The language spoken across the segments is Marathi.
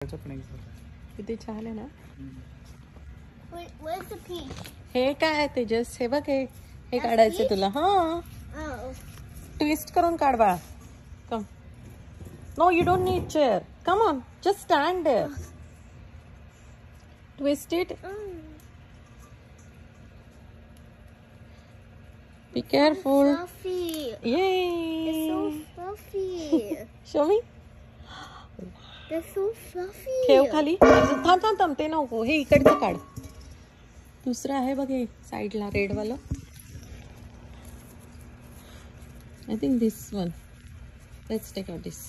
किती छान आहे ना. Where's the peach? हे काय तेजस, हे बघ, हे काढायचं तुला. हा, ट्विस्ट करून काढ बाळा. Come. No, you don't need chair. Come on, just stand there. Twist it. Be careful. Fluffy. Yay! They're so fluffy. Show me. They're so fluffy. ठेव खाली. थांब थांब थांब, ते नको, हे इकडचं काढ. दुसरं आहे बघ हे साईडला रेड वाला. I think this one. Let's take out this.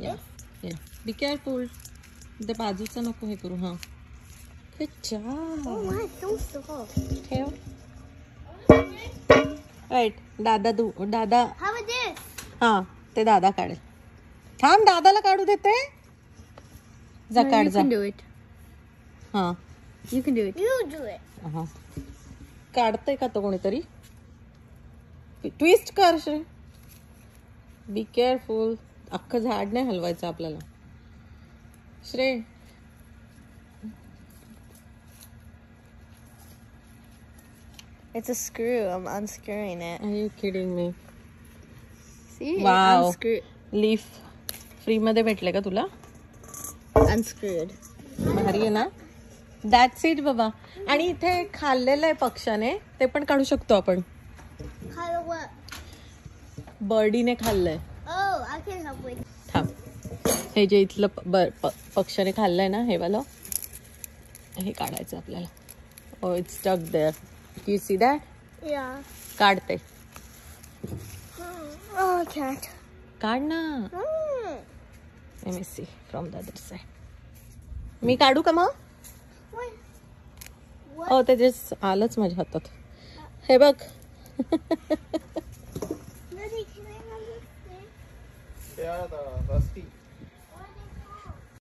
Yeah. Be careful. the बाजूचं नको हे करू. हा. Good job. Oh my, so soft. ठेव. Right. दादा How about this? हा, ते दादा काढेल. थांब, दादाला काढू देते. जा No, काढ you जा. can do it. हा. You can do it. You do it. हा. काढतंय का तो कोणीतरी? ट्विस्ट कर श्रे. Be careful. अख्खं झाड नाही हलवायचं आपल्याला. श्रे, It's a screw. I'm unscrewing it. are you kidding me? See? Wow. Unscrew. Leaf free मध्ये भेटले का तुला? Unscrewed. भारी आहे ना. दॅट्स इट बाबा. आणि इथे खाल्लेलं आहे पक्ष्याने, ते पण काढू शकतो आपण. Color what? बर्डीने खाल्लंय. Oh, I can help with. थांब, हे जे इथलं पक्ष्याने खाल्लंय ना, हे वाला, हे काढायचं आपल्याला. Oh, it's stuck there. Do you see that? Yeah. काढते. Oh, I can't. काढ ना. Mm. Let me see from the other side. मी काढू का मग? What? ओ, ते जस्ट आलंच माझ्या हातात. हे बघ. Daddy, can I have this thing? Yeah, the rusty.